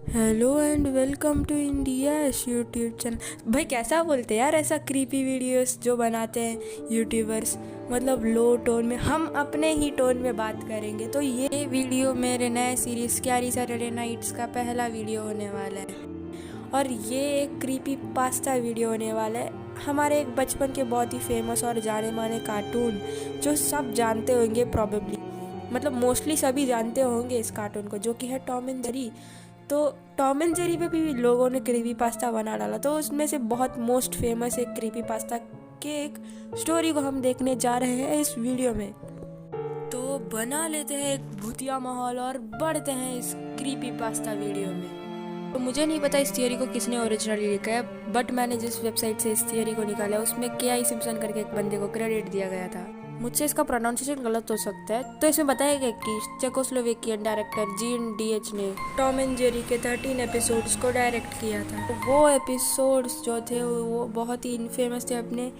Hello and welcome to India YouTube channel. भाई कैसा बोलते हैं यार, ऐसा क्रीपी वीडियोस जो बनाते हैं यूट्यूबर्स, मतलब लो टोन में। हम अपने ही टोन में बात करेंगे। तो ये वीडियो मेरे नए सीरीज़ क्यारी सैटरडे नाइट्स का पहला वीडियो होने वाला है और ये एक क्रीपी पास्ता वीडियो होने वाला है। हमारे एक बचपन के बहुत ही फेमस और जाने माने कार्टून जो सब जानते होंगे प्रॉबेबली, मतलब मोस्टली सभी जानते होंगे इस कार्टून को, जो कि है टॉम एंड जेरी। तो टॉम एंड जेरी पे भी लोगों ने क्रीपी पास्ता बना डाला। तो उसमें से बहुत मोस्ट फेमस एक क्रीपी पास्ता के एक स्टोरी को हम देखने जा रहे हैं इस वीडियो में। तो बना लेते हैं एक भूतिया माहौल और बढ़ते हैं इस क्रीपी पास्ता वीडियो में। तो मुझे नहीं पता इस थियोरी को किसने ओरिजिनली लिखा है, बट मैंने जिस वेबसाइट से इस थियोरी को निकाला उसमें के.आई. सिम्पसन करके एक बंदे को क्रेडिट दिया गया था। मुझसे इसका प्रोनाउंसिएशन गलत हो सकता है। तो इसमें बताया गया कि चेकोस्लोवेकियन डायरेक्टर जीन डीएच ने टॉम एंड जेरी के 13 एपिसोड्स को डायरेक्ट किया था। तो वो एपिसोड्स जो थे वो बहुत ही इनफेमस थे अपने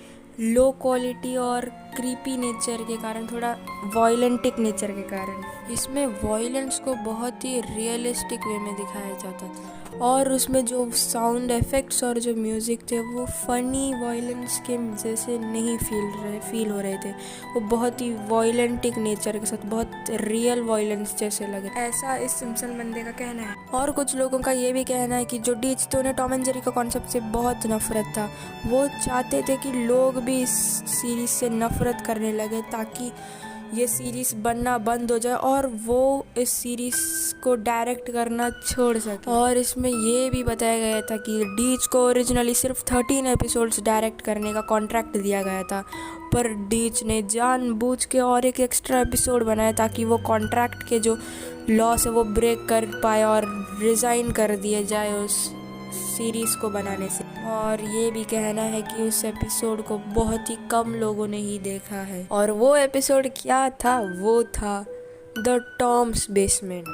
लो क्वालिटी और क्रीपी नेचर के कारण, थोड़ा वॉयलेंटिक नेचर के कारण। इसमें वॉयलेंस को बहुत ही रियलिस्टिक वे में दिखाया जाता था और उसमें जो साउंड इफेक्ट्स और जो म्यूज़िक थे वो फनी वॉयलेंस के जैसे नहीं फील हो रहे थे। वो बहुत ही वॉयलेंटिक नेचर के साथ बहुत रियल वॉयलेंस जैसे लगे, ऐसा इस सिम्पसन बंदे का कहना है। और कुछ लोगों का ये भी कहना है कि जो डीच थे उन्हें टॉम एंड जेरी का कॉन्सेप्ट से बहुत नफरत था। वो चाहते थे कि लोग भी इस सीरीज से नफरत करने लगे ताकि ये सीरीज बनना बंद हो जाए और वो इस सीरीज को डायरेक्ट करना छोड़ सके। और इसमें ये भी बताया गया था कि डीच को ओरिजिनली सिर्फ 13 एपिसोड्स डायरेक्ट करने का कॉन्ट्रैक्ट दिया गया था, पर डीच ने जानबूझ के और एक एक्स्ट्रा एपिसोड बनाया ताकि वो कॉन्ट्रैक्ट के जो लॉस है वो ब्रेक कर पाए और रिज़ाइन कर दिया जाए उस सीरीज़ को बनाने से। और ये भी कहना है कि उस एपिसोड को बहुत ही कम लोगों ने ही देखा है। और वो एपिसोड क्या था? वो था द टॉम्स बेसमेंट।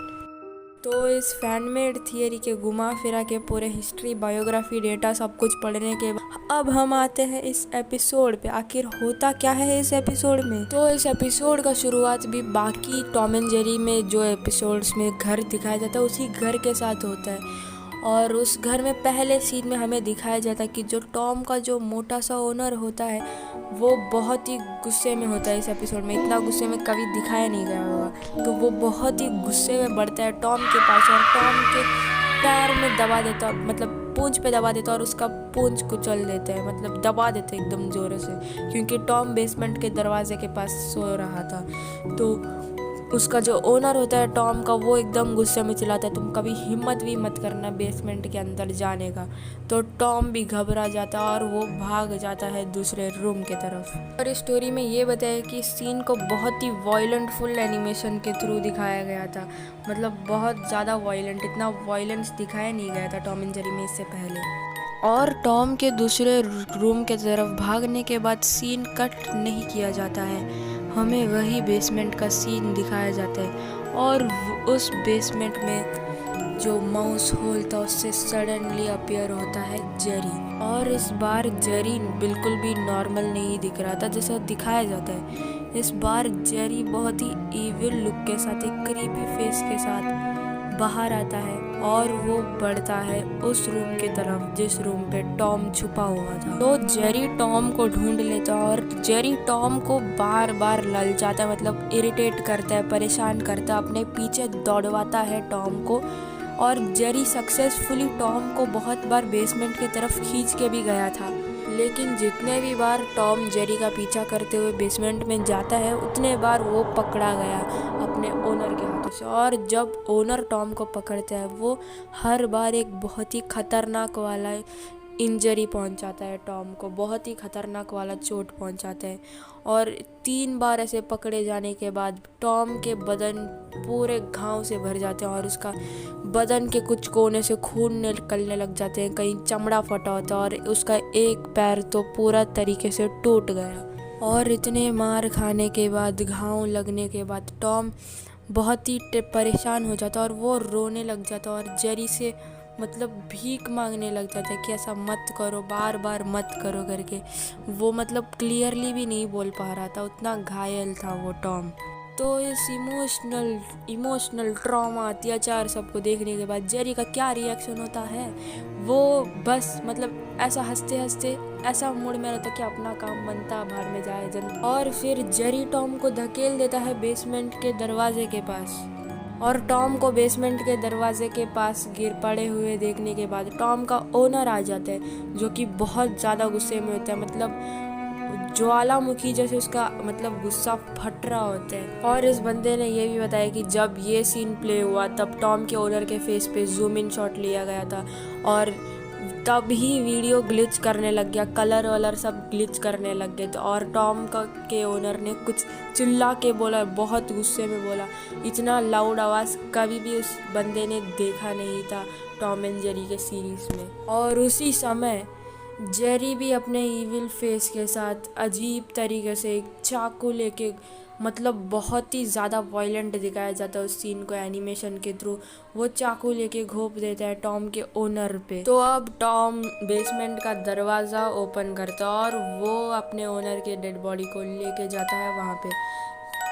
तो इस फैनमेड थियरी के घुमा फिरा के पूरे हिस्ट्री, बायोग्राफी, डेटा सब कुछ पढ़ने के बाद अब हम आते हैं इस एपिसोड पे। आखिर होता क्या है इस एपिसोड में? तो इस एपिसोड का शुरुआत भी बाकी टॉम एंड जेरी में जो एपिसोड्स में घर दिखाया जाता है उसी घर के साथ होता है। और उस घर में पहले सीन में हमें दिखाया जाता है कि जो टॉम का जो मोटा सा ओनर होता है वो बहुत ही गुस्से में होता है। इस एपिसोड में इतना गुस्से में कभी दिखाया नहीं गया होगा। तो वो बहुत ही गुस्से में बढ़ता है टॉम के पास और टॉम के पैर में दबा देता, मतलब पूंछ पे दबा देता और उसका पूंछ कुचल देता है, मतलब दबा देते एकदम ज़ोर से, क्योंकि टॉम बेसमेंट के दरवाजे के पास सो रहा था। तो उसका जो ओनर होता है टॉम का, वो एकदम गुस्से में चिल्लाता है, तुम कभी हिम्मत भी मत करना बेसमेंट के अंदर जाने का। तो टॉम भी घबरा जाता है और वो भाग जाता है दूसरे रूम के तरफ। और इस स्टोरी में ये बताया कि इस सीन को बहुत ही वॉयलेंट फुल एनिमेशन के थ्रू दिखाया गया था, मतलब बहुत ज़्यादा वॉयलेंट, इतना वॉयलेंस दिखाया नहीं गया था टॉम एंड जेरी में इससे पहले। और टॉम के दूसरे रूम के तरफ भागने के बाद सीन कट नहीं किया जाता है, हमें वही बेसमेंट का सीन दिखाया जाता है। और उस बेसमेंट में जो माउस होल था उससे सडनली अपीयर होता है जेरी। और इस बार जेरी बिल्कुल भी नॉर्मल नहीं दिख रहा था जैसा दिखाया जाता है। इस बार जेरी बहुत ही इविल लुक के साथ, एक क्रीपी फेस के साथ बाहर आता है और वो बढ़ता है उस रूम की तरफ जिस रूम पे टॉम छुपा हुआ था। तो जेरी टॉम को ढूंढ लेता है और जेरी टॉम को बार बार ललचाता है, मतलब इरिटेट करता है, परेशान करता है, अपने पीछे दौड़वाता है टॉम को। और जेरी सक्सेसफुली टॉम को बहुत बार बेसमेंट की तरफ खींच के भी गया था, लेकिन जितने भी बार टॉम जेरी का पीछा करते हुए बेसमेंट में जाता है उतने बार वो पकड़ा गया अपने ओनर के हाथों से। और जब ओनर टॉम को पकड़ता है वो हर बार एक बहुत ही खतरनाक वाला इंजरी पहुंचाता है टॉम को, बहुत ही खतरनाक वाला चोट पहुंचाता है। और 3 बार ऐसे पकड़े जाने के बाद टॉम के बदन पूरे घाव से भर जाते हैं और उसका बदन के कुछ कोने से खून निकलने लग जाते हैं, कहीं चमड़ा फटा होता है और उसका एक पैर तो पूरा तरीके से टूट गया। और इतने मार खाने के बाद, घाव लगने के बाद टॉम बहुत ही परेशान हो जाता है और वो रोने लग जाता है और जेरी से मतलब भीख मांगने लग जाता है कि ऐसा मत करो, बार बार मत करो करके। वो मतलब क्लियरली भी नहीं बोल पा रहा था, उतना घायल था वो टॉम। तो इस इमोशनल ट्रॉमा अत्याचार सबको देखने के बाद जेरी का क्या रिएक्शन होता है, वो बस मतलब ऐसा हंसते हंसते ऐसा मूड में रहता कि अपना काम बनता, बाहर में जाए जन। और फिर जेरी टॉम को धकेल देता है बेसमेंट के दरवाजे के पास, और टॉम को बेसमेंट के दरवाजे के पास गिर पड़े हुए देखने के बाद टॉम का ओनर आ जाता है, जो कि बहुत ज़्यादा गुस्से में होता है, मतलब ज्वालामुखी जैसे उसका मतलब गुस्सा फट रहा होता है। और इस बंदे ने ये भी बताया कि जब ये सीन प्ले हुआ तब टॉम के ओनर के फेस पे जूम इन शॉट लिया गया था, और तब ही वीडियो ग्लिच करने लग गया, कलर वलर सब ग्लिच करने लग गए थे। और टॉम के ओनर ने कुछ चिल्ला के बोला, बहुत गुस्से में बोला, इतना लाउड आवाज़ कभी भी उस बंदे ने देखा नहीं था टॉम एंड जेरी के सीरीज़ में। और उसी समय जेरी भी अपने इविल फेस के साथ अजीब तरीके से एक चाकू लेके, मतलब बहुत ही ज़्यादा वायलेंट दिखाया जाता है उस सीन को एनिमेशन के थ्रू, वो चाकू लेके घोंप देता है टॉम के ओनर पे। तो अब टॉम बेसमेंट का दरवाज़ा ओपन करता है और वो अपने ओनर के डेड बॉडी को लेके जाता है वहाँ पे।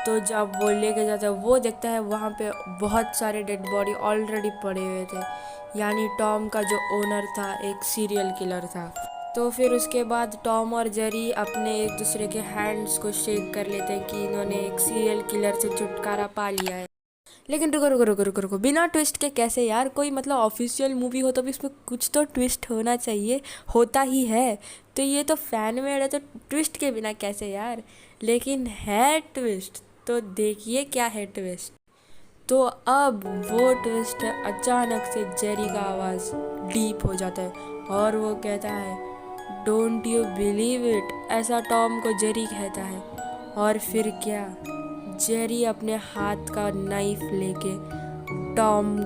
तो जब वो लेके जाता है वो देखता है वहाँ पे बहुत सारे डेड बॉडी ऑलरेडी पड़े हुए थे, यानी टॉम का जो ओनर था एक सीरियल किलर था। तो फिर उसके बाद टॉम और जेरी अपने एक दूसरे के हैंड्स को शेक कर लेते हैं कि इन्होंने एक सीरियल किलर से छुटकारा पा लिया है। लेकिन रुको रुको रुको रुको रुको, बिना ट्विस्ट के कैसे यार? कोई मतलब ऑफिशियल मूवी हो तो भी इसमें कुछ तो ट्विस्ट होना चाहिए, होता ही है। तो ये तो फैन मेड है, तो ट्विस्ट के बिना कैसे यार? लेकिन है ट्विस्ट, तो देखिए क्या है ट्विस्ट। तो अब वो ट्विस्ट है, अचानक से जेरी का आवाज़ डीप हो जाता है और वो कहता है, डोंट यू बिलीव इट, ऐसा टॉम को जेरी कहता है। और फिर क्या, जेरी अपने हाथ का नाइफ लेके टॉम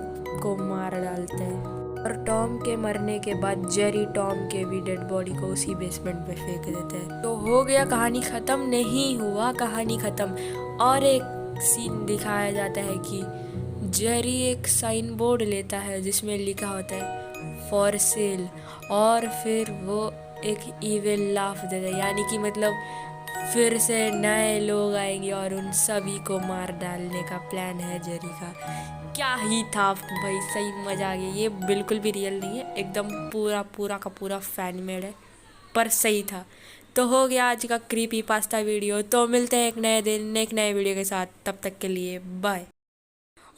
को मार डालता है, और टॉम के मरने के बाद जेरी टॉम के भी डेड बॉडी को उसी बेसमेंट में फेंक देता है। तो हो गया, कहानी ख़त्म नहीं हुआ, कहानी ख़त्म। और एक सीन दिखाया जाता है कि जेरी एक साइन बोर्ड लेता है जिसमें लिखा होता है फॉर सेल, और फिर वो एक इविल लाफ देता है, यानी कि मतलब फिर से नए लोग आएंगे और उन सभी को मार डालने का प्लान है जेरी का। क्या ही था भाई, सही मज़ा आ गया। ये बिल्कुल भी रियल नहीं है, एकदम पूरा का पूरा फैन मेड है, पर सही था। तो हो गया आज का क्रीपी पास्ता वीडियो। तो मिलते हैं एक नए दिन एक नए वीडियो के साथ, तब तक के लिए बाय।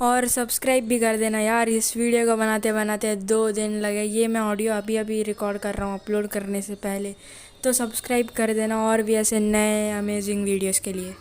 और सब्सक्राइब भी कर देना यार, इस वीडियो को बनाते बनाते 2 दिन लगे, ये मैं ऑडियो अभी अभी रिकॉर्ड कर रहा हूँ अपलोड करने से पहले। तो सब्सक्राइब कर देना और भी ऐसे नए अमेजिंग वीडियोस के लिए।